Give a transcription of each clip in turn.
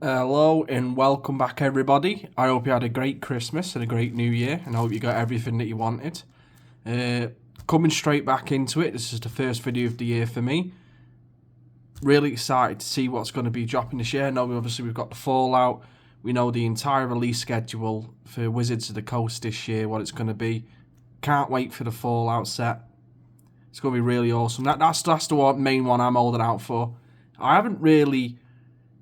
Hello and welcome back, everybody. I hope you had a great Christmas and a great New Year, and I hope you got everything that you wanted. Coming straight back into it, this is the first video of the year for me. Really excited to see what's going to be dropping this year. Obviously we've got the Fallout. We know the entire release schedule for Wizards of the Coast this year, what it's going to be. Can't wait for the Fallout set. It's going to be really awesome. That's the main one I'm holding out for. I haven't really...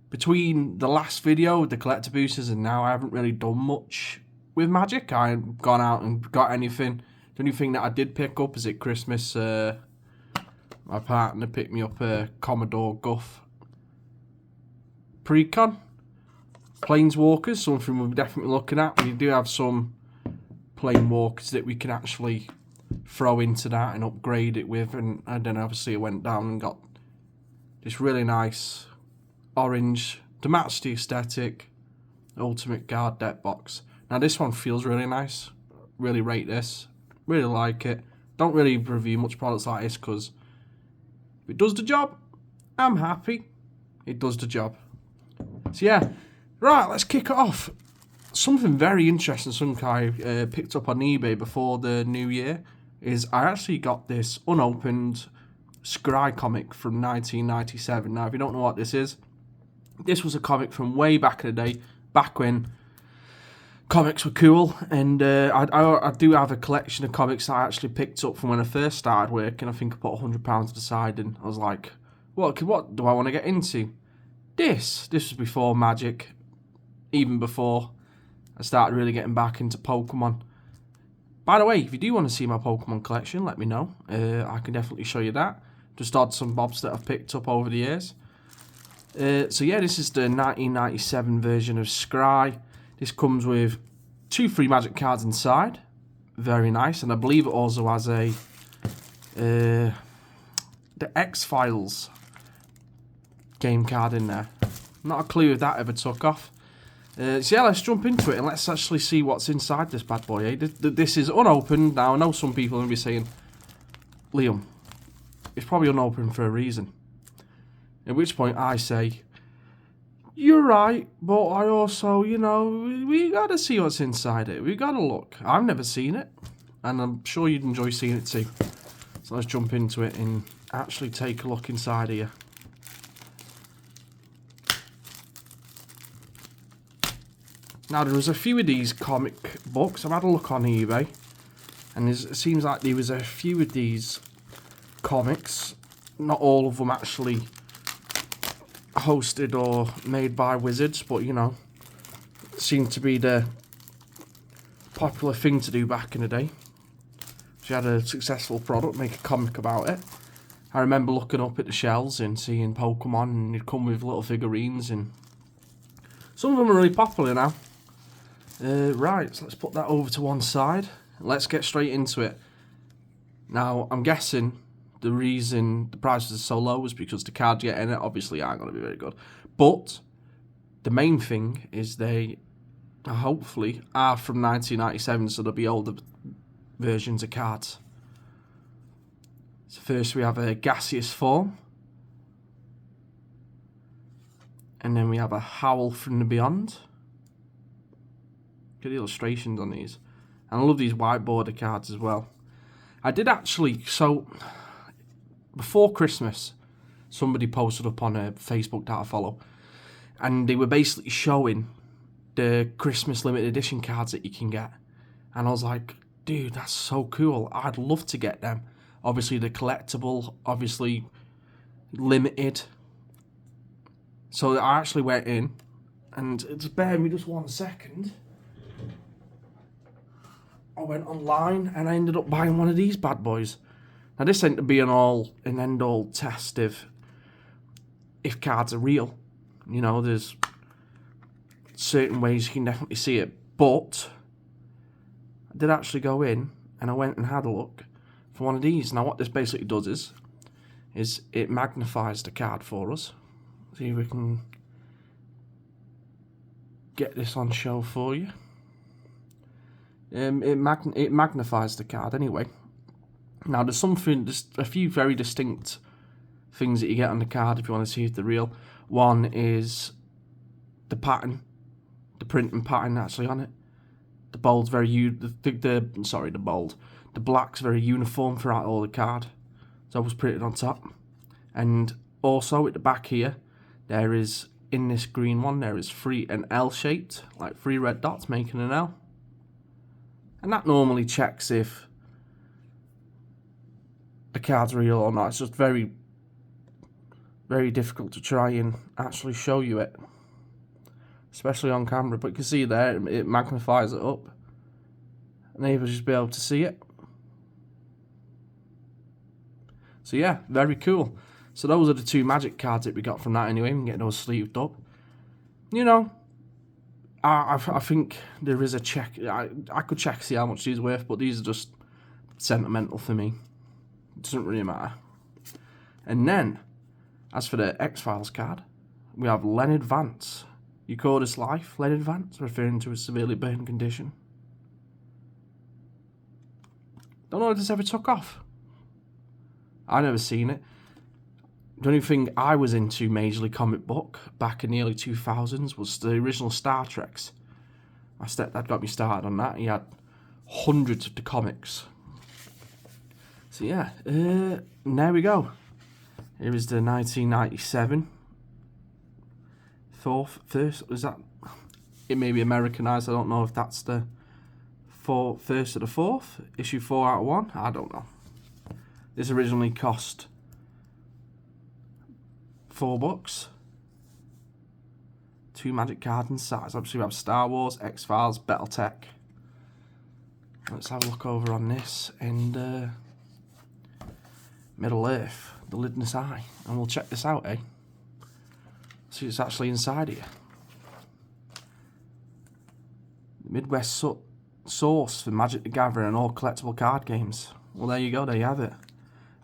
Between the last video, the collector boosters, and now I haven't really done much with Magic. I haven't gone out and got anything. The only thing that I did pick up is at Christmas. My partner picked me up a Commodore Guff Precon. Planeswalkers, something we're definitely looking at. We do have some Planeswalkers that we can actually throw into that and upgrade it with. And then obviously I went down and got this really nice... orange to match the aesthetic ultimate card deck box. Now this one feels really nice. Really rate this. Really like it. Don't really review much products like this because if it does the job, I'm happy. It does the job. So yeah, right, let's kick it off. Something very interesting, something I picked up on eBay before the new year, is I actually got this unopened Skrye comic from 1997. Now if you don't know what this is, this was a comic from way back in the day, back when comics were cool, and I do have a collection of comics that I actually picked up from when I first started working. I think I put £100 aside, and I was like, what do I want to get into? This was before Magic, even before I started really getting back into Pokemon. By the way, if you do want to see my Pokemon collection, let me know. I can definitely show you that. Just add some bobs that I've picked up over the years. So yeah, this is the 1997 version of Skrye. This comes with 2 free Magic cards inside. Very nice. And I believe it also has a the X-Files game card in there. Not a clue if that ever took off. So yeah, let's jump into it and let's actually see what's inside this bad boy. Eh? This is unopened. Now, I know some people will be saying, Liam, it's probably unopened for a reason. At which point I say, you're right, but I also, we gotta see what's inside it. We gotta look. I've never seen it, and I'm sure you'd enjoy seeing it too. So let's jump into it and actually take a look inside here. Now, there was a few of these comic books. I've had a look on eBay, and it seems like there was a few of these comics. Not all of them actually hosted or made by Wizards, but seemed to be the popular thing to do back in the day. If you had a successful product, make a comic about it. I remember looking up at the shelves and seeing Pokemon, and it'd come with little figurines, and some of them are really popular now. Right, so let's put that over to one side. Let's get straight into it. Now, I'm guessing the reason the prices are so low is because the cards you get in it obviously aren't going to be very good. But the main thing is they hopefully are from 1997, so there'll be older versions of cards. So first we have a gaseous form. And then we have a Howl from the Beyond. Good illustrations on these. And I love these white border cards as well. I did actually, so before Christmas, somebody posted up on a Facebook that I follow, and they were basically showing the Christmas limited edition cards that you can get. And I was like, dude, that's so cool. I'd love to get them. Obviously, the collectible, obviously limited. So I actually went in, and just bear with me just 1 second. I went online and I ended up buying one of these bad boys. Now this ain't to be an all and end all test if cards are real. There's certain ways you can definitely see it. But I did actually go in and I went and had a look for one of these. Now what this basically does is it magnifies the card for us. See if we can get this on show for you. It magnifies the card anyway. Now there's a few very distinct things that you get on the card if you want to see if they're real. One is the pattern, the printing pattern actually on it. The bold's very the black's very uniform throughout all the card. It's always printed on top. And also at the back here, there is, in this green one, there is an L shaped, like 3 red dots making an L. And that normally checks if the card's real or not. It's just very, very difficult to try and actually show you it, especially on camera. But you can see there, it magnifies it up, and you'll just be able to see it. So yeah, very cool. So those are the 2 magic cards that we got from that anyway. We can get those sleeved up. You know, I think there is a check. I could check, see how much these are worth, but these are just sentimental for me. It doesn't really matter. And then, as for the X-Files card, we have Leonard Vance. You call this life, Leonard Vance, referring to a severely burned condition. Don't know if this ever took off. I never seen it. The only thing I was into majorly comic book back in the early 2000s was the original Star Treks. My stepdad got me started on that. He had hundreds of the comics. So yeah, and there we go. Here is the 1997 first. Was that? It may be Americanized. I don't know if that's the first of the 4th issue, 4 out of 1. I don't know. This originally cost $4. 2 magic cards inside. Obviously, we have Star Wars, X-Files, Battletech. Let's have a look over on this and Middle Earth, the Lidness Eye, and we'll check this out, eh? See what's actually inside here. Midwest source for Magic the Gathering and all collectible card games. Well, there you go. There you have it.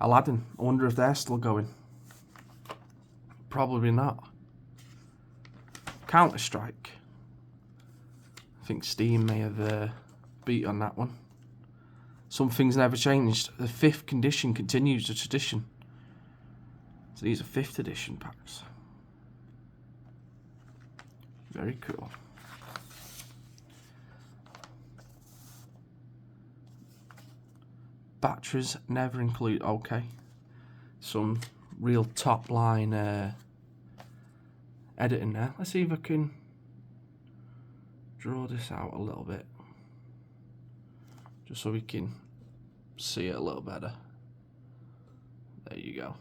Aladdin. I wonder if they're still going. Probably not. Counter-Strike. I think Steam may have beat on that one. Some things never changed. The 5th condition continues the tradition. So these are 5th edition packs. Very cool. Batteries never include. Okay. Some real top line editing there. Let's see if I can draw this out a little bit, just so we can see it a little better. There you go.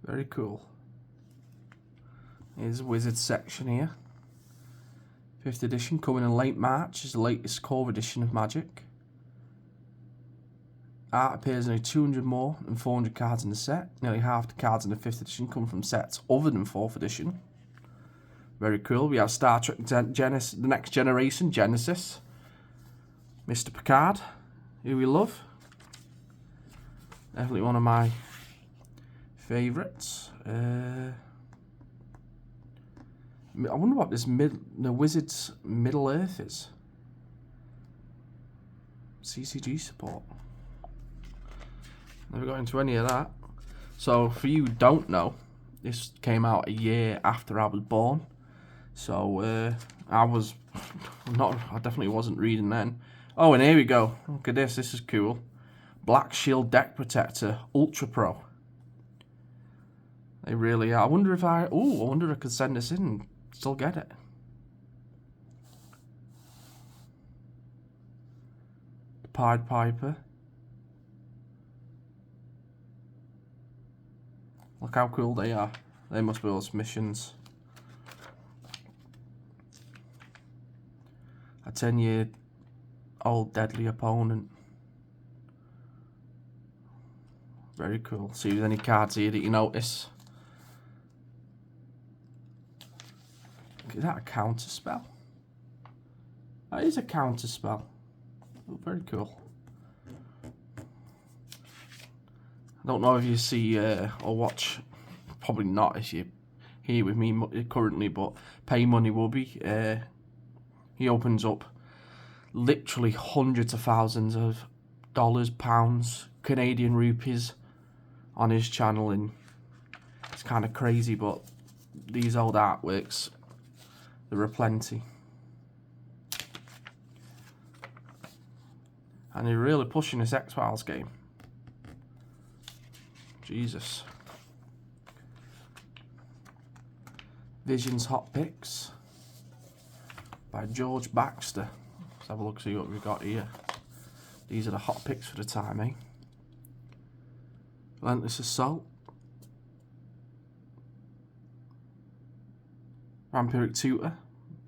Very cool. Here's the Wizards section here. 5th edition, coming in late March, is the latest core edition of Magic. Art appears in only 200 more than 400 cards in the set. Nearly half the cards in the 5th edition come from sets other than 4th edition. Very cool. We have Star Trek The Next Generation, Genesis. Mr. Picard, who we love. Definitely one of my favourites. I wonder what this the Wizards Middle Earth is. CCG support. Never got into any of that. So for you who don't know, this came out a year after I was born. So I definitely wasn't reading then. Oh, and here we go. Look at this. This is cool. Black Shield Deck Protector Ultra Pro. They really are. I wonder if I could send this in and still get it. Pied Piper. Look how cool they are. They must be those missions. A 10-year-old deadly opponent. Very cool. See if there's any cards here that you notice. Is that a counter spell? That is a counter spell. Oh, very cool. I don't know if you see or watch, probably not if you're here with me currently, but Pay Money Wubby, he opens up literally hundreds of thousands of dollars, pounds, Canadian rupees on his channel, and it's kind of crazy, but these old artworks, there are plenty. And they're really pushing this X-Files game. Jesus. Vision's Hot Picks by George Baxter. Let's have a look, see what we've got here. These are the hot picks for the time, eh? Relentless Assault. Vampiric Tutor.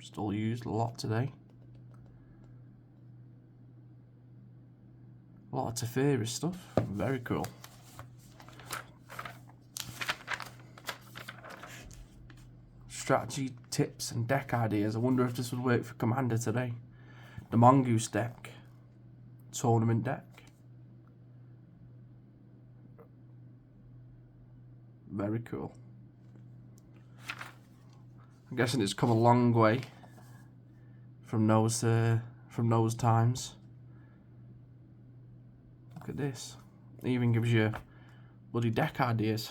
Still used a lot today. A lot of Teferi stuff. Very cool. Strategy tips and deck ideas. I wonder if this would work for Commander today. The Mongoose deck. Tournament deck. Very cool. I'm guessing it's come a long way from those times. Look at this. It even gives you bloody deck ideas.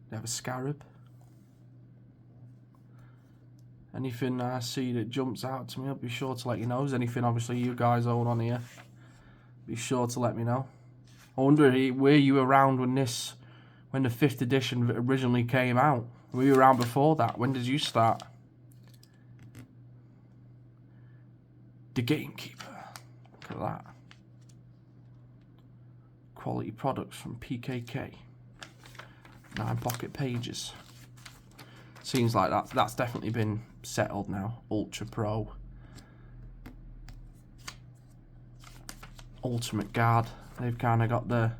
They have a Scarab. Anything I see that jumps out to me, I'll be sure to let you know. If there's anything obviously you guys own on here, be sure to let me know. I wonder, were you around when the 5th edition originally came out? Were you around before that? When did you start? The Gamekeeper. Look at that. Quality products from PKK. 9 pocket pages. Seems like that's definitely been settled now. Ultra Pro. Ultimate Guard. They've kind of got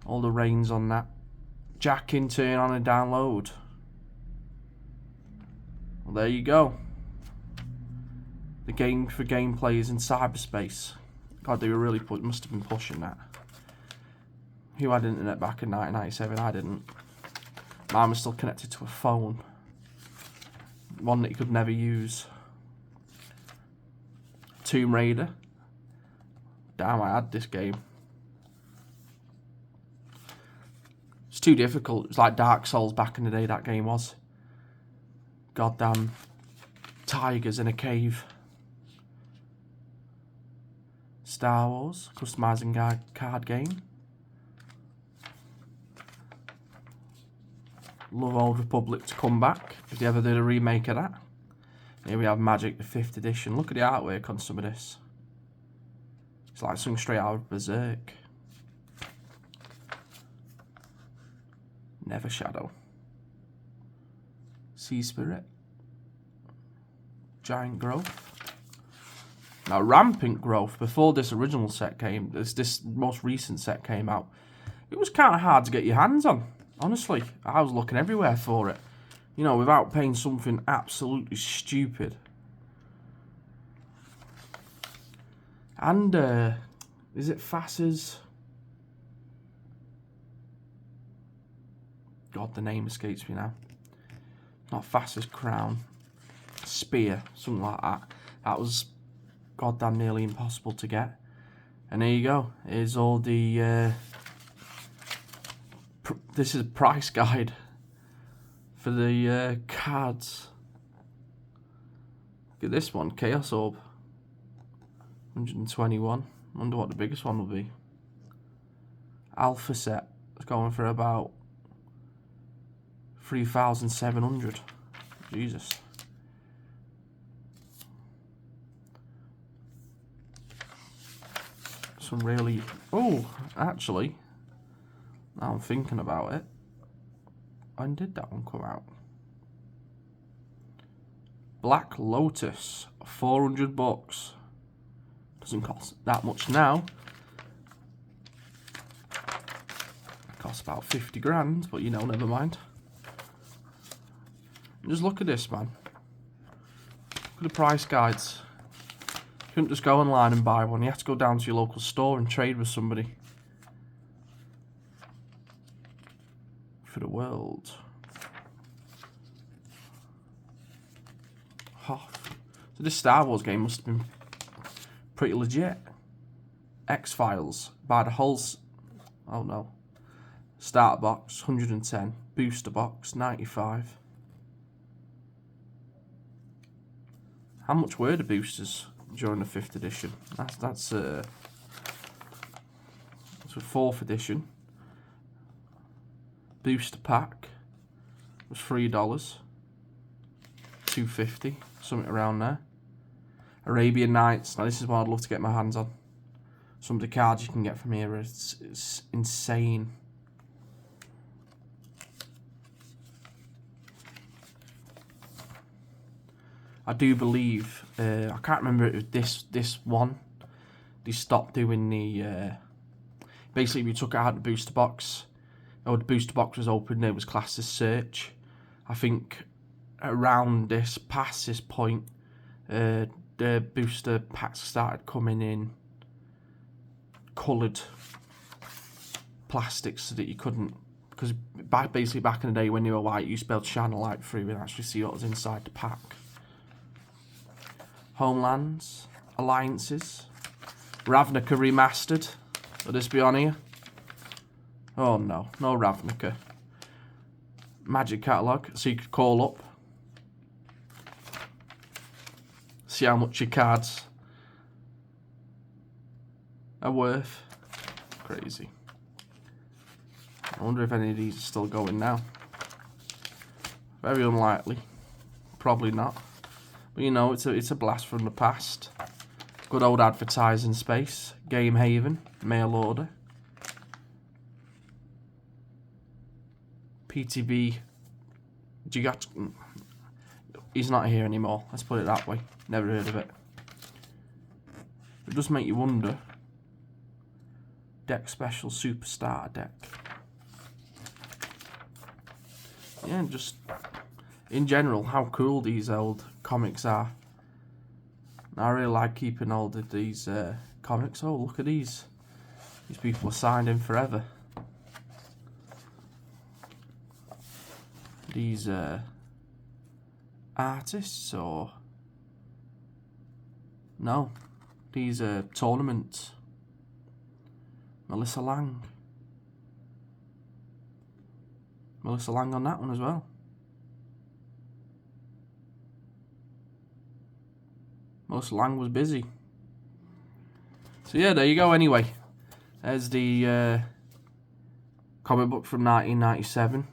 all the reins on that. Jack in turn on a download. Well, there you go. The game for game players in cyberspace. God, they were really must have been pushing that. Who had internet back in 1997? I didn't. Mine was still connected to a phone. One that you could never use. Tomb Raider. Damn, I had this game. It's too difficult. It's like Dark Souls back in the day, that game was. Goddamn tigers in a cave. Star Wars, customizing card game. Love Old Republic to come back, if they ever did a remake of that. Here we have Magic, the 5th edition. Look at the artwork on some of this. It's like something straight out of Berserk. Never Shadow. Sea Spirit. Giant Growth. Now, Rampant Growth, before this original set came, this most recent set came out, it was kind of hard to get your hands on. Honestly, I was looking everywhere for it. You know, without paying something absolutely stupid. And, is it Fass's? God, the name escapes me now. Not Fass's Crown. Spear, something like that. That was goddamn nearly impossible to get. And there you go. Here's all the... this is a price guide for the cards. Look at this one, Chaos Orb. 121. Wonder what the biggest one will be. Alpha set. It's going for about 3,700. Jesus. Some really... Oh, actually... Now I'm thinking about it. When did that one come out? Black Lotus, 400 bucks. Doesn't cost that much now. Costs about 50 grand, but you know, never mind. Just look at this, man. Look at the price guides. You couldn't just go online and buy one. You have to go down to your local store and trade with somebody. For the world. Oh. So this Star Wars game must have been pretty legit. X-Files. Buy the whole... Oh no. Starter box, 110. Booster box, 95. How much were the boosters during the 5th edition? That's for 4th edition. Booster pack was $3. $2.50, something around there. Arabian Nights. Now this is what I'd love to get my hands on. Some of the cards you can get from here, it's insane. I do believe, I can't remember if it was this one. They stopped doing the, basically we took it out of the booster box. Oh, the booster box was open, it was classed as search. I think around past this point, the booster packs started coming in coloured plastics so that you couldn't, because basically back in the day when you were white, you used to be able to shine a light through and actually see what was inside the pack. Homelands, Alliances, Ravnica Remastered. Will this be on here? Oh no, no Ravnica. Magic Catalogue, so you could call up, see how much your cards are worth. Crazy. I wonder if any of these are still going now. Very unlikely. Probably not. But you know, it's a blast from the past. Good old advertising space. Game Haven, mail order. PTB. He's not here anymore. Let's put it that way. Never heard of it. It does make you wonder. Deck Special Superstar deck. Yeah, just in general, how cool these old comics are. I really like keeping hold of these comics. Oh, look at these. These people are signed in forever. These artists or... No. These are tournaments. Melissa Lang. Melissa Lang on that one as well. Melissa Lang was busy. So yeah, there you go anyway. There's the comic book from 1997.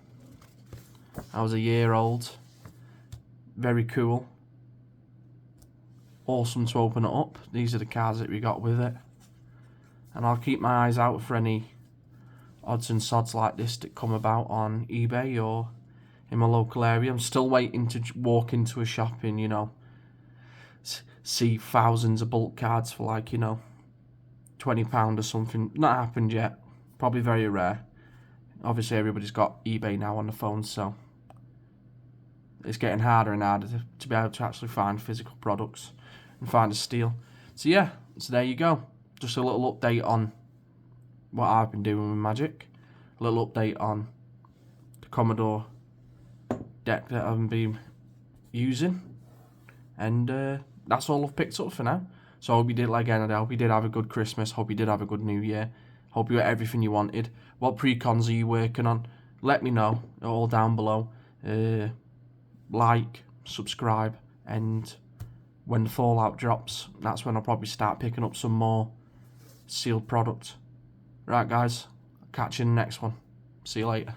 I was a year old. Very cool. Awesome to open it up. These are the cards that we got with it. And I'll keep my eyes out for any odds and sods like this that come about on eBay or in my local area. I'm still waiting to walk into a shop and, you know, see thousands of bulk cards for like, you know, £20 or something. Not happened yet. Probably very rare. Obviously everybody's got eBay now on the phone, so it's getting harder and harder to be able to actually find physical products and find a steal. So yeah, so there you go. Just a little update on what I've been doing with Magic. A little update on the Commodore deck that I've been using. And that's all I've picked up for now. So I hope you did, like again, I hope you did have a good Christmas. Hope you did have a good New Year. Hope you got everything you wanted. What pre-cons are you working on? Let me know, all down below. Like, subscribe, and when the Fallout drops, that's when I'll probably start picking up some more sealed product. Right guys, catch you in the next one. See you later.